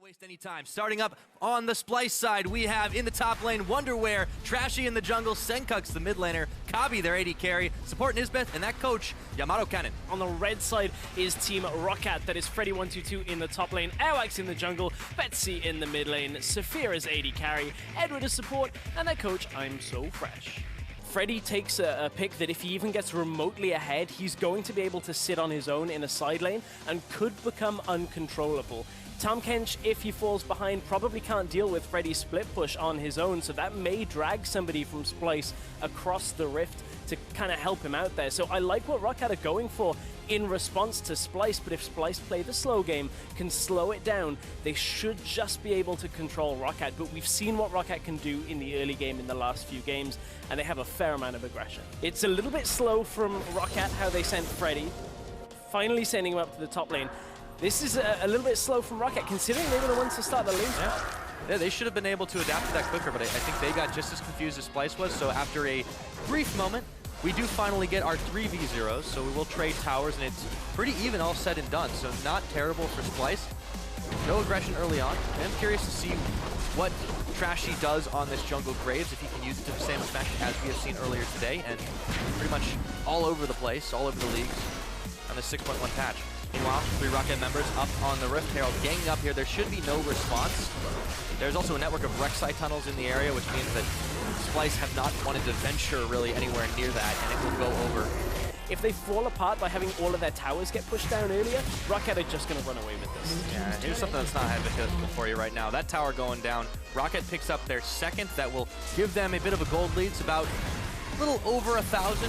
waste any time. Starting up on the Splyce side, we have in the top lane Wonderwear, Trashy in the jungle, Senkux the mid laner, Kabi their AD carry, support Nisbeth, and that coach, Yamato Cannon. On the red side is Team Roccat, that is Freddy122 in the top lane, Airwax in the jungle, Betsy in the mid lane, Saphir as AD carry, Edward as support, and their coach, I'm So Fresh. Freddy takes a pick that if he even gets remotely ahead, he's going to be able to sit on his own in a side lane and could become uncontrollable. Tahm Kench, if he falls behind, probably can't deal with Freddy's split push on his own, so that may drag somebody from Splyce across the rift to kind of help him out there. So I like what Roccat are going for in response to Splyce, but if Splyce play the slow game, can slow it down, they should just be able to control Roccat. But we've seen what Roccat can do in the early game in the last few games, and they have a fair amount of aggression. It's a little bit slow from Roccat how they sent Freddy, finally sending him up to the top lane. This is a little bit slow from Roccat, considering they were the ones to start the lane. Yeah, they should have been able to adapt to that quicker, but I think they got just as confused as Splyce was. So after a brief moment, we do finally get our 3v0s, so we will trade towers, and it's pretty even all said and done. So not terrible for Splyce. No aggression early on. I'm curious to see what Trashy does on this jungle Graves, if he can use it to the same effect as we have seen earlier today, and pretty much all over the place, all over the leagues on the 6.1 patch. Meanwhile, 3 Roccat members up on the Rift Herald ganging up here. There should be no response. There's also a network of Rek'Sai tunnels in the area, which means that Splyce have not wanted to venture really anywhere near that, and it will go over. If they fall apart by having all of their towers get pushed down earlier, Roccat are just going to run away with this. Yeah, here's something that's not advantageous for you right now. That tower going down, Roccat picks up their second. That will give them a bit of a gold lead. It's about a little over 1,000,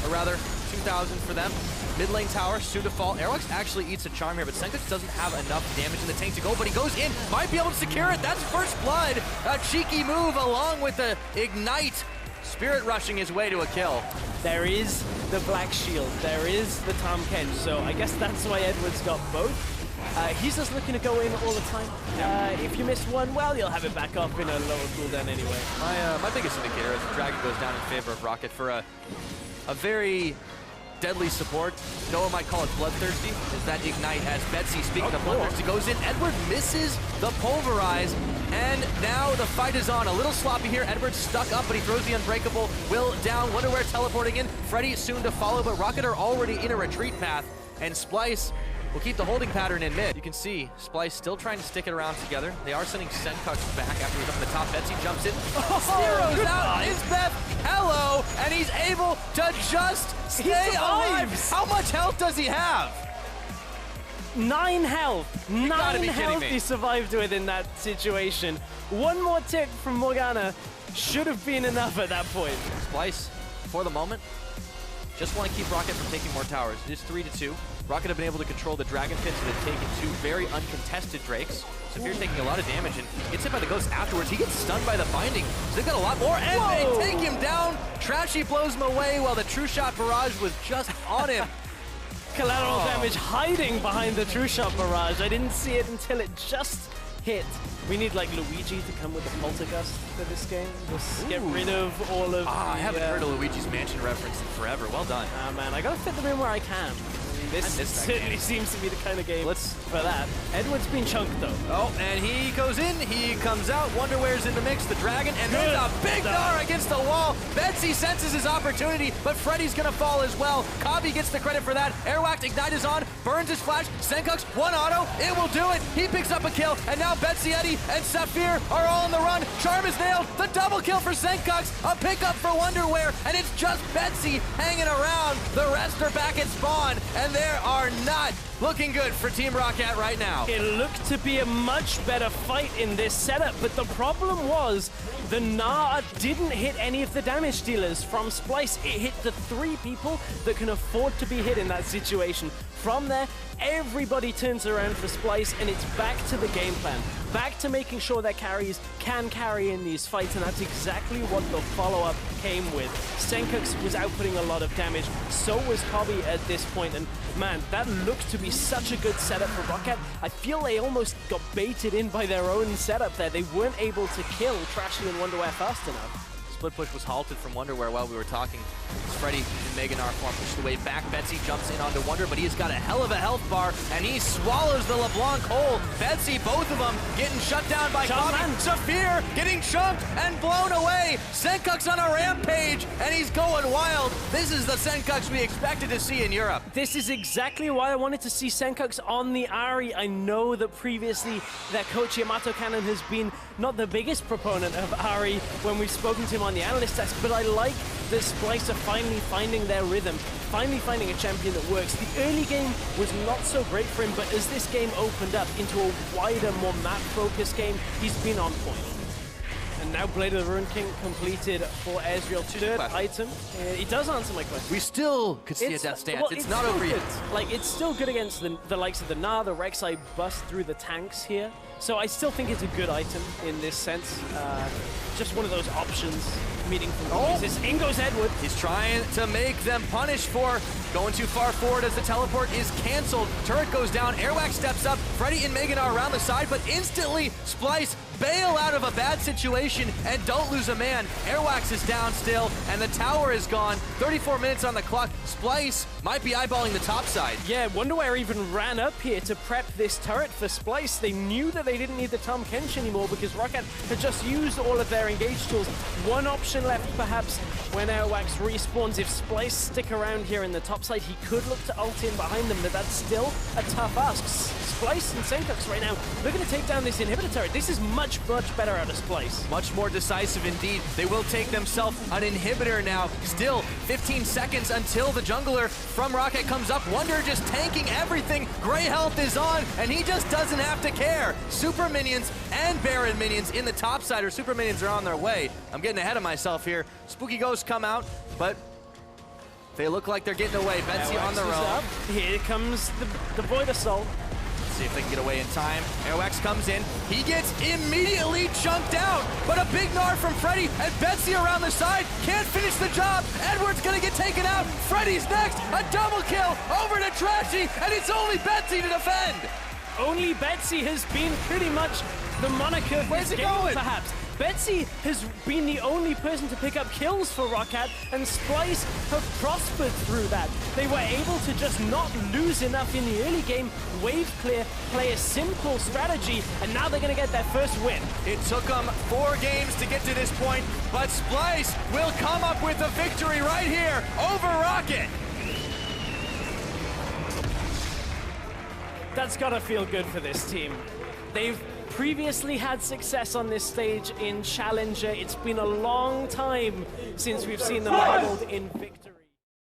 or rather 2,000 for them. Mid lane tower, soon to fall. Airwax actually eats a charm here, but Senkux doesn't have enough damage in the tank to go, but he goes in, might be able to secure it. That's first blood. A cheeky move along with the ignite. Spirit rushing his way to a kill. There is the Black Shield, there is the Tahm Kench, so I guess that's why Edward's got both. He's just looking to go in all the time. If you miss one, well, you'll have it back up in a lower cooldown anyway. My biggest indicator is the Dragon goes down in favor of Roccat for a very deadly support. Noah might call it bloodthirsty, is that ignite as Betsy, speaking of bloodthirsty, goes in. Edward misses the pulverize, and now the fight is on. A little sloppy here. Edward's stuck up, but he throws the unbreakable. Will down. Wonderwear teleporting in. Freddy soon to follow, but Roccat are already in a retreat path, and Splyce will keep the holding pattern in mid. You can see Splyce still trying to stick it around together. They are sending Senkux back after he's up in the top. Betsy jumps in. Zeroes out. Nisbeth, hello, and he's able to just stay alive. How much health does he have? 9 health. 9 health he survived with in that situation. One more tick from Morgana should have been enough at that point. Splyce, for the moment, just want to keep Roccat from taking more towers. It is 3-2. Roccat have been able to control the Dragon Pit, so they've taken 2 very uncontested Drakes. Saphir taking a lot of damage and gets hit by the Ghost afterwards. He gets stunned by the Binding, so they've got a lot more, and they take him down. Trashy blows him away while the True Shot Barrage was just on him. Collateral damage hiding behind the True Shot Barrage. I didn't see it until it just hit. We need like Luigi to come with the Poltergust for this game. Just get rid of all of I haven't heard a Luigi's Mansion reference in forever. Well done. Ah man, I gotta fit them in where I can. This certainly seems to be the kind of game for that. Edward's been chunked though. Oh, and he goes in, he comes out. Wonderwear's in the mix, the Dragon, and there's a big Gnar against the wall. Betsy senses his opportunity, but Freddy's gonna fall as well. Kabi gets the credit for that. Airwax Ignite is on, burns his flash. Senkux, 1 auto, it will do it. He picks up a kill, and now Betsy, Eddie, and Saphir are all on the run. Charm is nailed, the double kill for Senkux, a pickup for Wonderwear, and it's just Betsy hanging around. The rest are back at spawn, and they are not looking good for Team Roccat right now. It looked to be a much better fight in this setup, but the problem was the Gnar didn't hit any of the damage dealers from Splyce. It hit the 3 people that can afford to be hit in that situation. From there, everybody turns around for Splyce, and it's back to the game plan. Back to making sure their carries can carry in these fights, and that's exactly what the follow-up came with. Senkux was outputting a lot of damage, so was Kabi at this point, and man, that looked to be such a good setup for Roccat. I feel they almost got baited in by their own setup there. They weren't able to kill Trashy and Wonderwear fast enough. Split push was halted from Wonderwear while we were talking. Freddy and Meganar form pushed away back. Betsy jumps in onto Wonder, but he's got a hell of a health bar, and he swallows the LeBlanc whole. Betsy, both of them getting shut down by Bobby. Saphir getting chunked and blown away. Senkuk's on a rampage, and he's going wild. This is the Senkuk's we expected to see in Europe. This is exactly why I wanted to see Senkuk's on the Ahri. I know that previously their coach Yamato Cannon has been not the biggest proponent of Ahri when we've spoken to him on the analyst desk, but I like the Splyce are finally finding their rhythm, finally finding a champion that works. The early game was not so great for him, but as this game opened up into a wider, more map-focused game, he's been on point. And now Blade of the Ruined King completed for Ezreal. Third item. It does answer my question. We still could see a death stance. Well, it's not over yet. Like, it's still good against the likes of the Gnar, the Rek'Sai bust through the tanks here. So I still think it's a good item in this sense. Just one of those options. Meaningful uses. In goes Edward. He's trying to make them punish for going too far forward as the teleport is canceled. Turret goes down. Airwax steps up. Freddy and Meganar around the side, but instantly Splyce bail out of a bad situation and don't lose a man. Airwax is down still, and the tower is gone. 34 minutes on the clock. Splyce might be eyeballing the top side. Yeah, Wonderware even ran up here to prep this turret for Splyce. They knew that they didn't need the Tom Kench anymore because Roccat had just used all of their engage tools. One option left perhaps when Airwax respawns. If Splyce stick around here in the top side, he could look to ult in behind them, but that's still a tough ask. Splyce and Senkuk's right now, they're going to take down this inhibitor turret. This is much better out of Splyce. Much more decisive indeed. They will take themselves an inhibitor now. Still 15 seconds until the jungler from Roccat comes up. Wonder just tanking everything. Gray health is on, and he just doesn't have to care. Super minions and Baron minions in the top side, or super minions are on their way. I'm getting ahead of myself here. Spooky Ghosts come out, but they look like they're getting away. Betsy on their own. Here comes the Void Assault. See if they can get away in time. Airwax comes in. He gets immediately chunked out, but a big Gnar from Freddy and Betsy around the side can't finish the job. Edward's gonna get taken out. Freddy's next. A double kill over to Trashy, and it's only Betsy to defend. Only Betsy has been pretty much the moniker of this game, perhaps. Betsy has been the only person to pick up kills for Roccat, and Splyce have prospered through that. They were able to just not lose enough in the early game, wave clear, play a simple strategy, and now they're going to get their first win. It took them 4 games to get to this point, but Splyce will come up with a victory right here over Roccat. That's got to feel good for this team. They've previously had success on this stage in Challenger. It's been a long time since we've seen them held in victory.